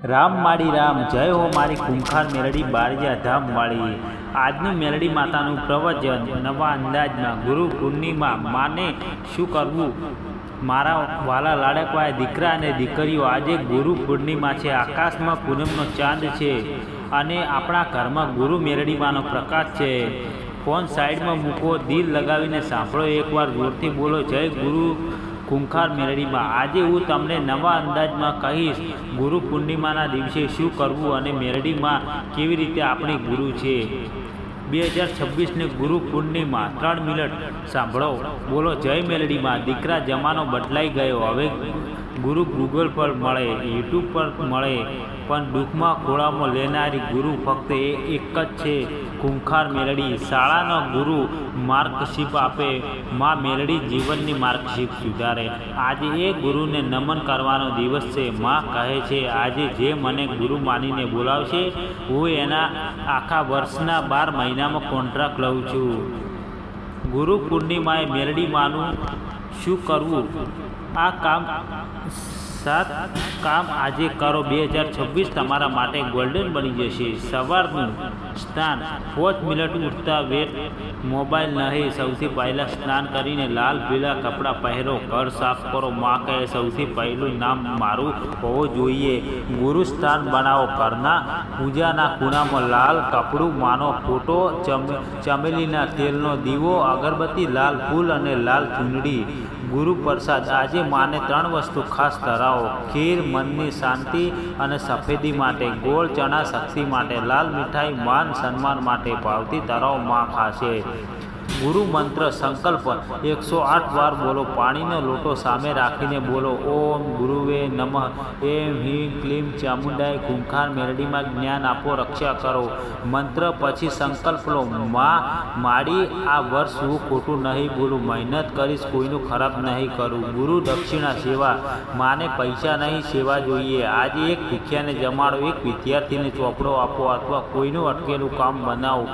રામ માડી રામ, જય હો મારી ખૂંખાર મેલડી બારજા ધામ વાળી। આજનું મેલડી માતાનું પ્રવચન નવા અંદાજમાં। ગુરુ પૂર્ણિમા માને શું કરવું? મારા વાલા લાડકવાયા દીકરા અને દીકરીઓ, આજે ગુરુ પૂર્ણિમા છે। આકાશમાં પૂનમનો ચાંદ છે અને આપણા ઘરમાં ગુરુ મેલડી માનો પ્રકાશ છે। ફોન સાઈડમાં મૂકો, દિલ લગાવીને સાંભળો, એકવાર જોરથી બોલો, જય ગુરુ ખૂંખાર મેલડીમાં। આજે હું તમને નવા અંદાજમાં કહીશ ગુરુ પૂર્ણિમાના દિવસે શું કરવું અને મેલડીમાં કેવી રીતે આપણી ગુરુ છે। 2026ને ગુરુ પૂર્ણિમા 3 મિનિટ સાંભળો, બોલો જય મેલડીમાં। દીકરા, જમાનો બદલાઈ ગયો, હવે ગુરુ ગૂગલ પર મળે, યુટ્યુબ પર મળે, પણ દુઃખમાં ખોળામાં લેનારી ગુરુ ફક્ત એક જ છે, ખૂંખાર મેલડી। શાળાનો ગુરુ માર્કશીટ આપે, માં મેલડી જીવનની માર્કશીટ સુધારે। આજે એ ગુરુને નમન કરવાનો દિવસ છે। માં કહે છે, આજે જે મને ગુરુ માનીને બોલાવશે, હું એના આખા વર્ષના 12 મહિનામાં કોન્ટ્રાક્ટ લઉં છું। ગુરુ પૂર્ણિમાએ મેલડી માનું શું કરવું? આ કામ 7 કામ આજે કરો, 2026 તમારા માટે ગોલ્ડન બની જશે। સવારનું સ્નાન, 5 મિનિટ ઉઠતા વેત મોબાઈલ નહીં, સૌથી પહેલાં સ્નાન કરીને લાલ પીળા કપડાં પહેરો, ઘર સાફ કરો। માં કહે, સૌથી પહેલું નામ મારું હોવું જોઈએ। ગુરુ સ્થાન બનાવો, ઘરના પૂજાના ખૂણામાં લાલ કપડું, માનો ફોટો, ચમેલીના તેલનો દીવો, અગરબત્તી, લાલ ફૂલ અને લાલ ચૂંદડી। ગુરુ પ્રસાદ, આજે માને 3 વસ્તુ ખાસ ધરાવો, ખીર મનની શાંતિ અને સફેદી માટે, ગોળ ચણા શક્તિ માટે, લાલ મીઠાઈ માન સન્માન માટે, ભાવથી ધરાવો, માં ખાશે। ગુરુ મંત્ર સંકલ્પ 108 વાર બોલો, પાણીનો લોટો સામે રાખીને બોલો, ઓમ ગુરુવે નમઃ, એમ હિમ ક્લીમ ચામુંડાય ખૂંખાર મેલડીમાં જ્ઞાન આપો, રક્ષા કરો। મંત્ર પછી સંકલ્પ લો, માં માડી આ વર્ષ હું ખોટું નહીં બોલું, મહેનત કરીશ, કોઈનું ખરાબ નહીં કરું। ગુરુ દક્ષિણા સેવા, માને પૈસા નહીં, સેવા જોઈએ। આજે એક ભૂખ્યાને જમાડો, એક વિદ્યાર્થીને ચોપડો આપો અથવા કોઈનું અટકેલું કામ બનાવો,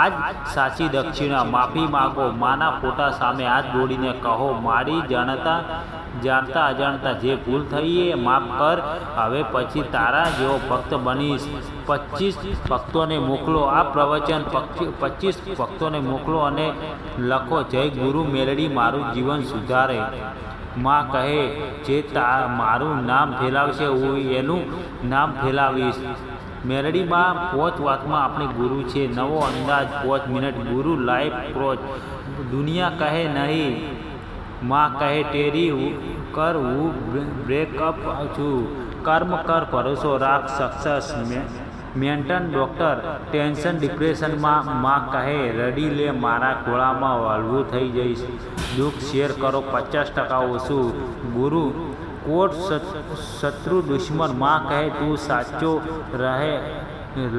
આજ સાચી દક્ષિણા। માફી માગો, માના ફોટા સામે હાથ જોડીને કહો, માડી જાણતા અજાણતા જે ભૂલ થઈ એ માફ કર, હવે પછી તારા જેવો ભક્ત બનીશ। 25 ભક્તોને મોકલો, આ પ્રવચન 25 ભક્તોને મોકલો અને લખો, જય ગુરુ મેલડી મારું જીવન સુધારે। માં કહે, જે મારું નામ ફેલાવશે હું એનું નામ ફેલાવીશ। મેલડીમાં 5 વાતમાં આપણી ગુરુ છે। નવો અંદાજ 5 મિનિટ ગુરુ લાઈફ કોચ। દુનિયા કહે નહીં, માં કહે ટેરી કર, હું બ્રેકઅપ છું। કર્મ કર, ભરોસો રાખ, સક્સેસ મેન્ટન ડૉક્ટર, ટેન્શન ડિપ્રેશનમાં, માં કહે રડી લે, મારા ખોળામાં હળવું થઈ જઈશ। દુઃખ શેર કરો, 50% ઓછું। ગુરુ કોટ શત્રુ દુશ્મન, માં કહે તું સાચો રહે,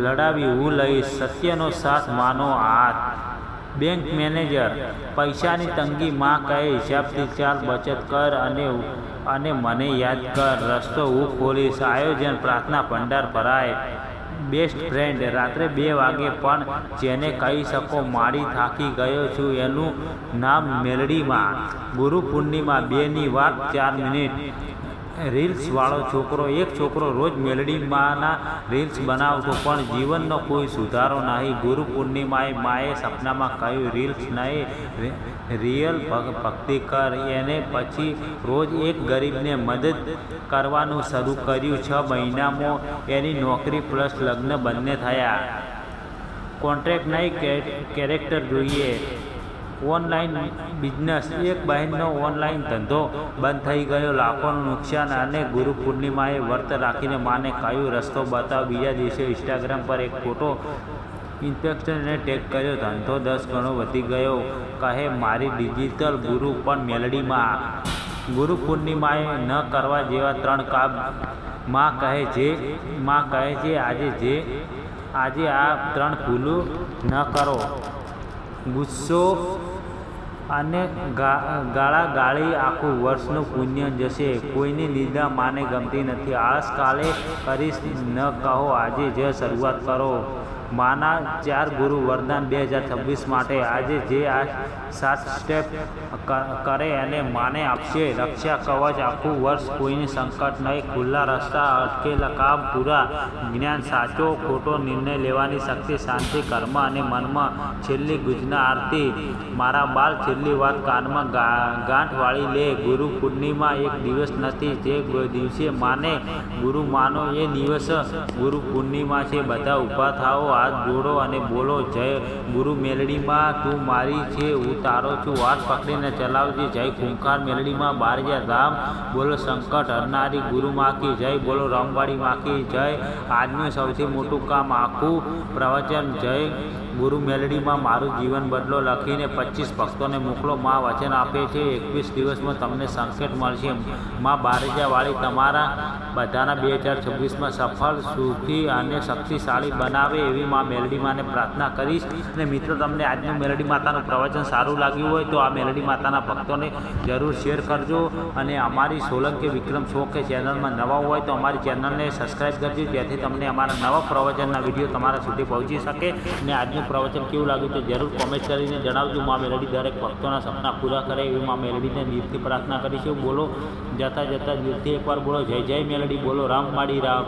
લડાવી હું લઈશ। સત્યનો સાથ, માનો હાથ। બેંક મેનેજર, પૈસાની તંગી, માં કહે હિસાબથી ચાલ, બચત કર અને મને યાદ કર, રસ્તો હું ખોલીશ। આયોજન, પ્રાર્થના ભંડાર ભરાય। બેસ્ટ ફ્રેન્ડ, રાત્રે 2 વાગે પણ જેને કહી શકો, માડી થાકી ગયો છું, એનું નામ મેલડીમાં। ગુરુ પૂર્ણિમા 2ની વાત 4 મિનિટ। રીલ્સવાળો છોકરો, એક છોકરો રોજ મેલડીમાંના રીલ્સ બનાવતો, પણ જીવનનો કોઈ સુધારો નહીં। ગુરુ પૂર્ણિમાએ માએ સપનામાં કહ્યું, રીલ્સ નહીં, રિયલ ભક્તિ કર। એને પછી રોજ એક ગરીબને મદદ કરવાનું શરૂ કર્યું। 6 મહિનામાં એની નોકરી પ્લસ લગ્ન બંને થયા। કોન્ટ્રાક્ટ નહીં, કેરેક્ટર જોઈએ। ઓનલાઈન બિઝનેસ, એક બહેનનો ઓનલાઈન ધંધો બંધ થઈ ગયો, લાખોનું નુકસાન, અને ગુરુ પૂર્ણિમાએ વ્રત રાખીને માને કહ્યું, રસ્તો બતાવ। બીજા દિવસે ઇન્સ્ટાગ્રામ પર એક ફોટો ઇન્સ્પેક્ટરને ટેગ કર્યો, ધંધો 10 ગણો વધી ગયો। કહે મારી ડિજિટલ ગુરુ પણ મેલડીમાં। ગુરુ પૂર્ણિમાએ ન કરવા જેવા 3 કામ, માં કહે છે આજે આ 3 ભૂલો ન કરો। ગુસ્સો અને ગાળાગાળી, આખું વર્ષનું પુણ્ય જશે। કોઈની નિંદા માને ગમતી નથી, આળસ કાલે કરીશ ન કહો, આજે જ શરૂઆત કરો। માના 4 ગુરુ વરદાન 2026 માટે આજે જે આ 7 સ્ટેપ કરે અને માને આપશે રક્ષા કવચ આખું વર્ષ, કોઈની સંકટ નહીં, ખુલ્લા રસ્તા, અટકેલા કામ પૂરા, જ્ઞાન, સાચો ખોટો નિર્ણય લેવાની શક્તિ, શાંતિ, કર્મ અને મનમાં. છેલ્લી ગુજના આરતી. મારા બાલ છેલ્લી વાત કાનમાં ગાંઠ વાળી લે. ગુરુ પૂર્ણિમા એક દિવસ નથી, જે દિવસે માને ગુરુ માનો એ દિવસ ગુરુ પૂર્ણિમા છે. બધા ઊભા થાઓ, હાથ જોડો અને બોલો જય ગુરુ મેલડીમાં, તું મારી છે હું તારો છું, હાથ પકડીને ચલાવજે. જય ખૂંખાર મેલડીમાં, બારજા ધામ. બોલો સંકટ હરનારી ગુરુ માકી જય, બોલો રામવાડી માકી જય. આજનું સૌથી મોટું કામ આખું પ્રવચન જય ગુરુ મેલડીમાં, મારું જીવન બદલો લખીને 25 ભક્તોને મોકલો. માં વચન આપે છે 21 દિવસમાં તમને સંકેત મળશે. માં બારજાવાળી તમારા બધાના 2026માં સફળ, સુખી અને શક્તિશાળી બનાવે એવી માં મેલડી માને પ્રાર્થના કરીશ. અને મિત્રો, તમને આજનું મેલડી માતાનું પ્રવચન સારું લાગ્યું હોય તો આ મેલડી માતાના ભક્તોને જરૂર શેર કરજો. અને અમારી સોલંકી વિક્રમ શો કે ચેનલમાં નવા હોય તો અમારી ચેનલને સબસ્ક્રાઈબ કરજો, જેથી તમને અમારા નવા પ્રવચનના વિડીયો તમારા સુધી પહોંચી શકે. અને આજનું પ્રવચન કેવું લાગ્યું તે જરૂર કોમેન્ટ કરીને જણાવજો. માં મેલડી દરેક ભક્તોના સપના પૂરા કરે એવી માં મેલડીને દિલથી પ્રાર્થના કરીશું. બોલો જતા દિલથી એકવાર બોલો જય જય મેલડી, બોલો રામવાડી રામ.